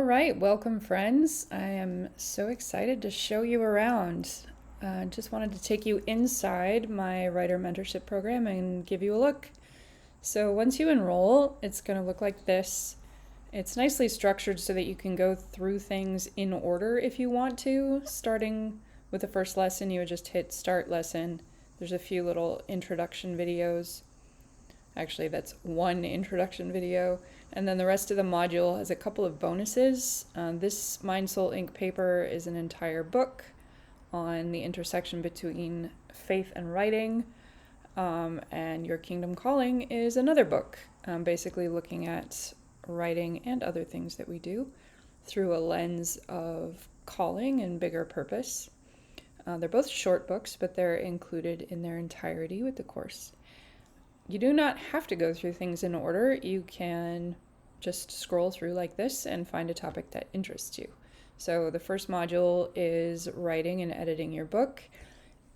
right, welcome friends. I am so excited to show you around. Just wanted to take you inside my writer mentorship program and give you a look. So once you enroll, it's going to look like this. It's nicely structured so that you can go through things in order if you want to. Starting with the first lesson, you would just hit start lesson. There's a few little introduction videos. Actually, that's one introduction video. And then the rest of the module has a couple of bonuses. This Mind, Soul, Ink paper is an entire book on the intersection between faith and writing. And Your Kingdom Calling is another book, basically looking at writing and other things that we do through a lens of calling and bigger purpose. They're both short books, but they're included in their entirety with the course. You do not have to go through things in order. You can just scroll through like this and find a topic that interests you. So the first module is writing and editing your book.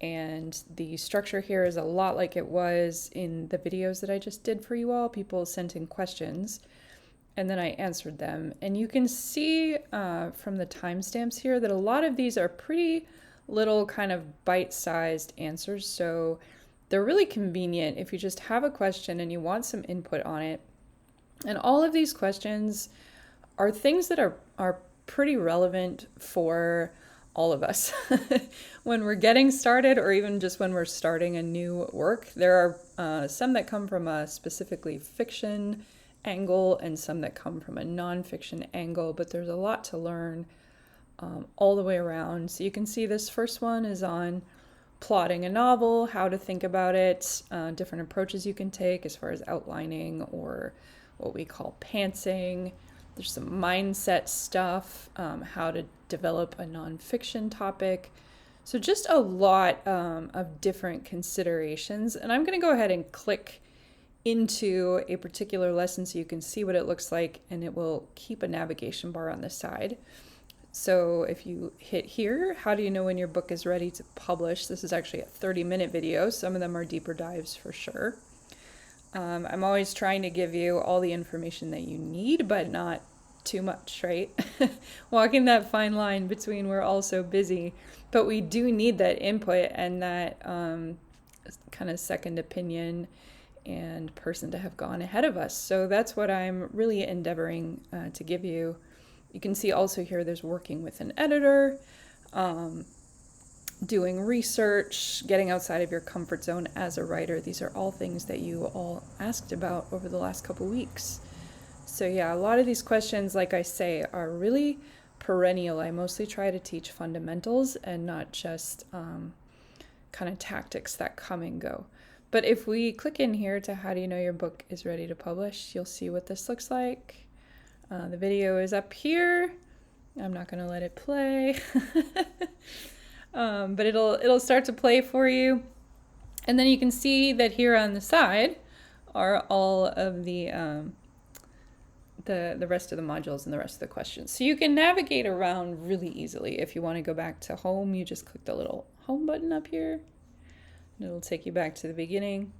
And the structure here is a lot like it was in the videos that I just did for you all. People sent in questions and then I answered them. And you can see from the timestamps here that a lot of these are pretty little kind of bite-sized answers. So they're really convenient if you just have a question and you want some input on it. And all of these questions are things that are pretty relevant for all of us. When we're getting started, or even just when we're starting a new work, there are some that come from a specifically fiction angle and some that come from a nonfiction angle, but there's a lot to learn all the way around. So you can see this first one is on plotting a novel, how to think about it, different approaches you can take as far as outlining or what we call pantsing. There's some mindset stuff, how to develop a nonfiction topic. So just a lot of different considerations. And I'm going to go ahead and click into a particular lesson so you can see what it looks like, and it will keep a navigation bar on the side. So if you hit here, how do you know when your book is ready to publish? This is actually a 30-minute video. Some of them are deeper dives for sure. I'm always trying to give you all the information that you need, but not too much, right? Walking that fine line between we're all so busy, but we do need that input and that kind of second opinion and person to have gone ahead of us. So that's what I'm really endeavoring to give you. You can see also here there's working with an editor, doing research, getting outside of your comfort zone as a writer. These are all things that you all asked about over the last couple weeks. So yeah, a lot of these questions, like I say, are really perennial. I mostly try to teach fundamentals and not just kind of tactics that come and go. But if we click in here to how do you know your book is ready to publish, you'll see what this looks like. The video is up here. I'm not going to let it play, but it'll start to play for you. And then you can see that here on the side are all of the rest of the modules and the rest of the questions. So you can navigate around really easily. If you want to go back to home, you just click the little home button up here, and it'll take you back to the beginning.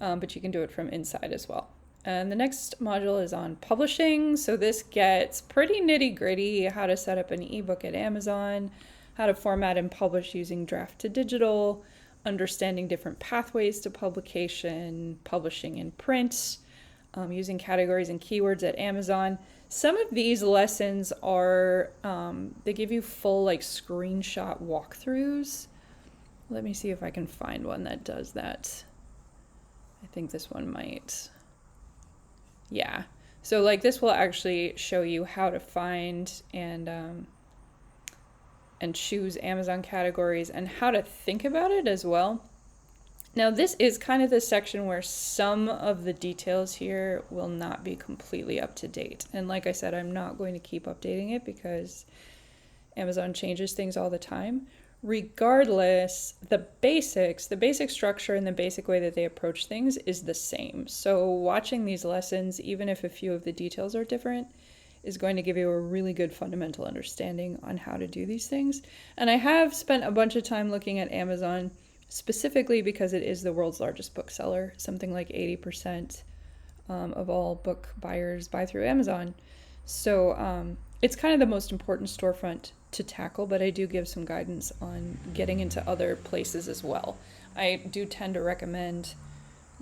But you can do it from inside as well. And the next module is on publishing. So this gets pretty nitty gritty, how to set up an ebook at Amazon, how to format and publish using draft to digital, understanding different pathways to publication, publishing in print, using categories and keywords at Amazon. Some of these lessons are, they give you full like screenshot walkthroughs. Let me see if I can find one that does that. I think this one might. Yeah, so like this will actually show you how to find and choose Amazon categories and how to think about it as well. Now this is kind of the section where some of the details here will not be completely up to date. And like I said, I'm not going to keep updating it because Amazon changes things all the time. Regardless, the basic structure and the basic way that they approach things is the same. So watching these lessons, even if a few of the details are different, is going to give you a really good fundamental understanding on how to do these things. And I have spent a bunch of time looking at Amazon specifically because it is the world's largest bookseller. Something like 80% of all book buyers buy through Amazon. So it's kind of the most important storefront to tackle, but I do give some guidance on getting into other places as well. I do tend to recommend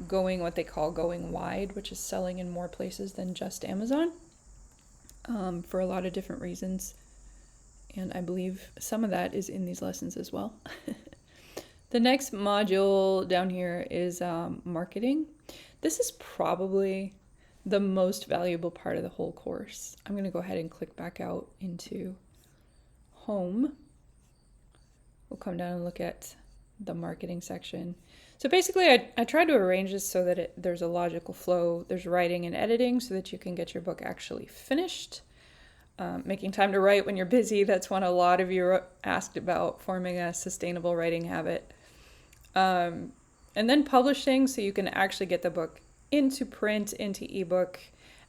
going what they call going wide, which is selling in more places than just Amazon, for a lot of different reasons. And I believe some of that is in these lessons as well. The next module down here is marketing. This is probably the most valuable part of the whole course. I'm going to go ahead and click back out into home. We'll come down and look at the marketing section. So basically, I tried to arrange this so that there's a logical flow. There's writing and editing so that you can get your book actually finished. Making time to write when you're busy. That's one a lot of you asked about, forming a sustainable writing habit. And then publishing so you can actually get the book into print, into ebook.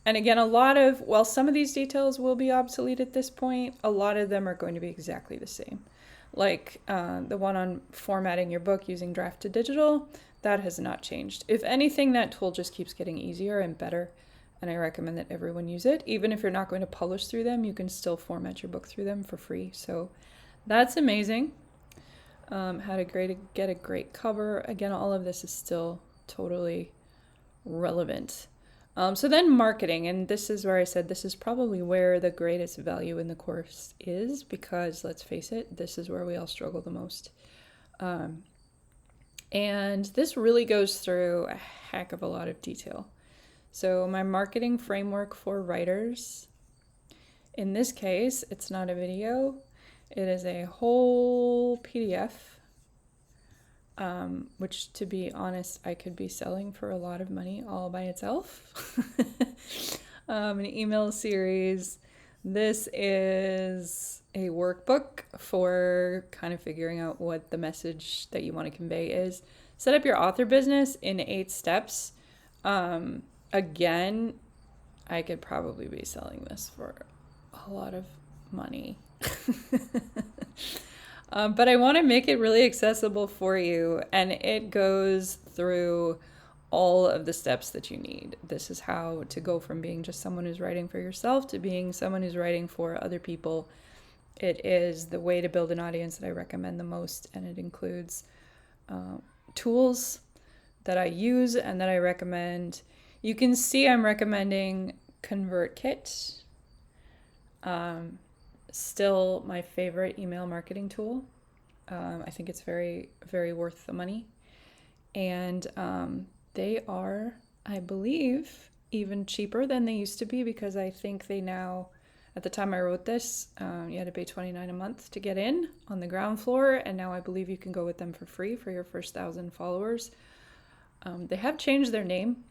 And again, while some of these details will be obsolete at this point, a lot of them are going to be exactly the same. Like the one on formatting your book using draft to digital, that has not changed. If anything, that tool just keeps getting easier and better. And I recommend that everyone use it. Even if you're not going to publish through them, you can still format your book through them for free. So that's amazing. How to get a great cover. Again, all of this is still totally relevant. So then marketing, and this is where I said this is probably where the greatest value in the course is, because let's face it, this is where we all struggle the most. And this really goes through a heck of a lot of detail. So my marketing framework for writers, in this case, it's not a video, it is a whole PDF, which, to be honest, I could be selling for a lot of money all by itself. An email series. This is a workbook for kind of figuring out what the message that you want to convey is. Set up your author business in 8 steps. Again, I could probably be selling this for a lot of money. But I want to make it really accessible for you, and it goes through all of the steps that you need. This is how to go from being just someone who's writing for yourself to being someone who's writing for other people. It is the way to build an audience that I recommend the most, and it includes tools that I use and that I recommend. You can see I'm recommending ConvertKit. Still my favorite email marketing tool. I think it's very, very worth the money. And they are, I believe, even cheaper than they used to be, because I think they now, at the time I wrote this, you had to pay $29 a month to get in on the ground floor. And now I believe you can go with them for free for your first 1,000 followers. They have changed their name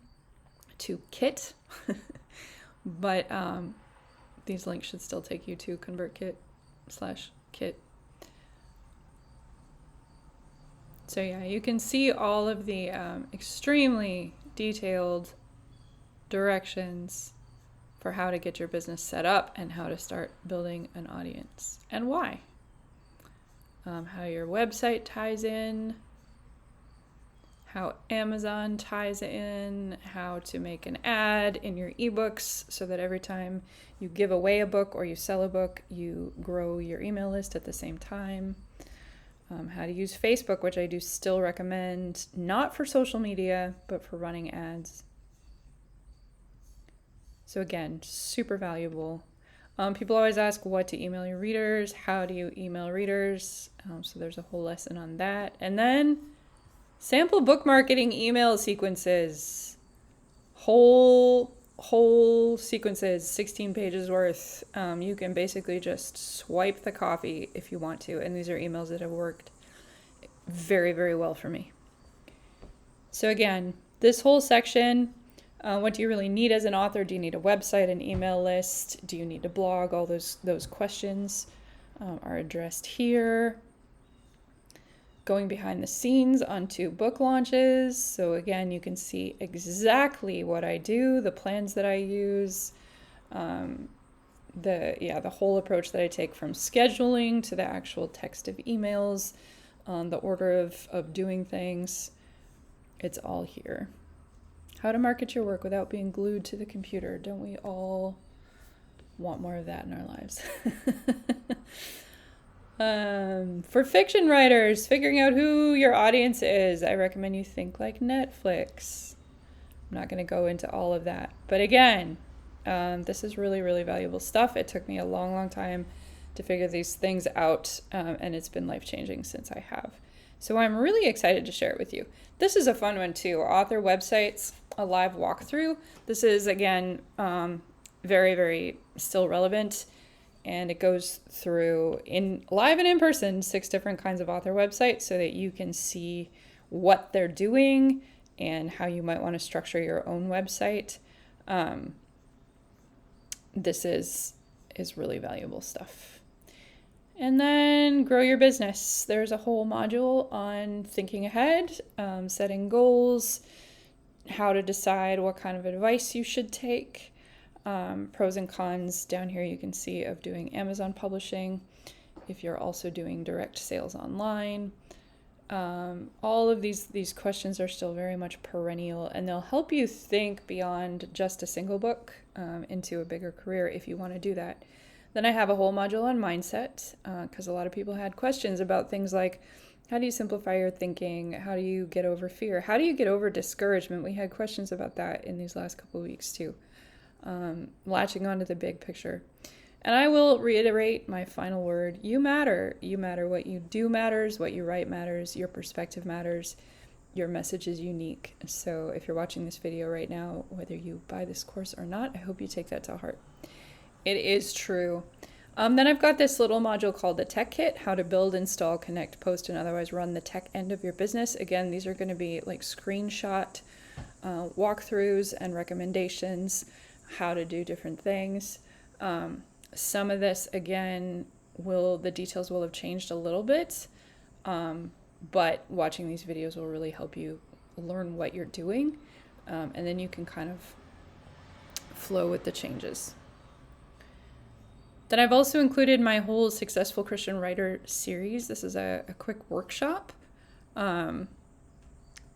to Kit, but these links should still take you to ConvertKit/Kit. So yeah, you can see all of the extremely detailed directions for how to get your business set up and how to start building an audience and why. How your website ties in, how Amazon ties in, how to make an ad in your ebooks so that every time you give away a book or you sell a book, you grow your email list at the same time. How to use Facebook, which I do still recommend, not for social media, but for running ads. So again, super valuable. People always ask what to email your readers. How do you email readers? So there's a whole lesson on that. And then sample book marketing email sequences, whole sequences, 16 pages worth. You can basically just swipe the coffee if you want to. And these are emails that have worked very, very well for me. So again, this whole section, what do you really need as an author? Do you need a website, an email list? Do you need a blog? All those questions are addressed here. Going behind the scenes onto book launches. So again, you can see exactly what I do, the plans that I use, the whole approach that I take from scheduling to the actual text of emails, the order of doing things. It's all here. How to market your work without being glued to the computer. Don't we all want more of that in our lives. For fiction writers, figuring out who your audience is, I recommend you think like Netflix. I'm not going to go into all of that. But again, this is really, really valuable stuff. It took me a long, long time to figure these things out, and it's been life-changing since I have. So I'm really excited to share it with you. This is a fun one too. Author websites, a live walkthrough. This is, again, very, very still relevant. And it goes through in live and in person 6 different kinds of author websites so that you can see what they're doing and how you might want to structure your own website. This is really valuable stuff. And then grow your business. There's a whole module on thinking ahead, setting goals, how to decide what kind of advice you should take. Pros and cons down here you can see of doing Amazon publishing, if you're also doing direct sales online. All of these questions are still very much perennial, and they'll help you think beyond just a single book into a bigger career if you want to do that. Then I have a whole module on mindset, because a lot of people had questions about things like, how do you simplify your thinking? How do you get over fear? How do you get over discouragement? We had questions about that in these last couple of weeks too. Latching onto the big picture. And I will reiterate my final word. You matter. You matter. What you do matters. What you write matters. Your perspective matters. Your message is unique. So if you're watching this video right now, whether you buy this course or not, I hope you take that to heart. It is true. Then I've got this little module called the Tech Kit, how to build, install, connect, post, and otherwise run the tech end of your business. Again, these are going to be like screenshot walkthroughs and recommendations, how to do different things. Some of this, again, the details will have changed a little bit, but watching these videos will really help you learn what you're doing, and then you can kind of flow with the changes. Then I've also included my whole Successful Christian Writer series. This is a quick workshop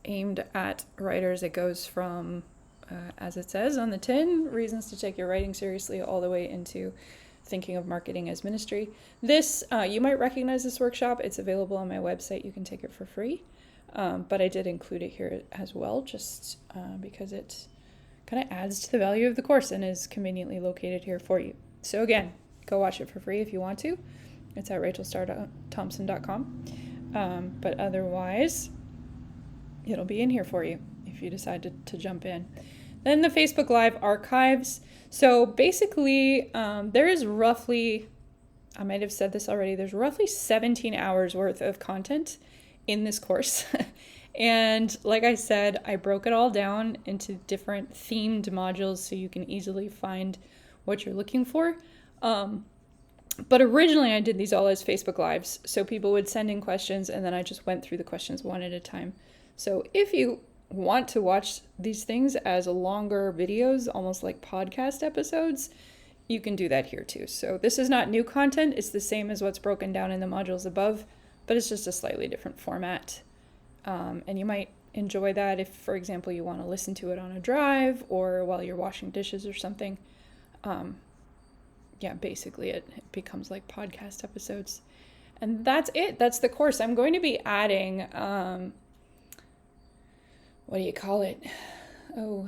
aimed at writers. It goes from, as it says on the tin, reasons to take your writing seriously, all the way into thinking of marketing as ministry. This, you might recognize this workshop. It's available on my website. You can take it for free. But I did include it here as well, just because it kind of adds to the value of the course and is conveniently located here for you. So again, go watch it for free if you want to. It's at rachelstarthompson.com. But otherwise, it'll be in here for you if you decide to jump in. Then the Facebook Live archives. So basically, there is roughly, I might have said this already, there's roughly 17 hours worth of content in this course. And like I said, I broke it all down into different themed modules so you can easily find what you're looking for. But originally I did these all as Facebook Lives. So people would send in questions and then I just went through the questions one at a time. So if you want to watch these things as longer videos, almost like podcast episodes, you can do that here too. So this is not new content. It's the same as what's broken down in the modules above, but it's just a slightly different format. And you might enjoy that if, for example, you want to listen to it on a drive or while you're washing dishes or something. Yeah, basically it becomes like podcast episodes. And that's it. That's the course. I'm going to be adding, what do you call it? Oh,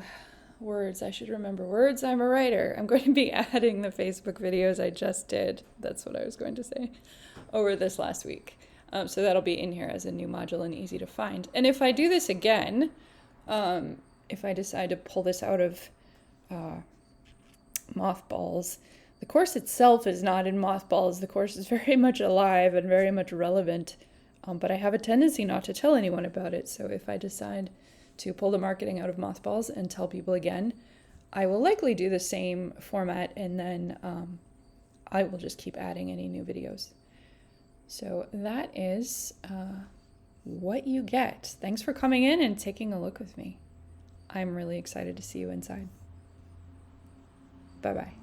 words. I should remember words. I'm a writer. I'm going to be adding the Facebook videos I just did. That's what I was going to say over this last week. So that'll be in here as a new module and easy to find. And if I do this again, if I decide to pull this out of mothballs, the course itself is not in mothballs. The course is very much alive and very much relevant, but I have a tendency not to tell anyone about it. So if I decide to pull the marketing out of mothballs and tell people again, I will likely do the same format, and then I will just keep adding any new videos. So that is what you get. Thanks for coming in and taking a look with me. I'm really excited to see you inside. Bye-bye.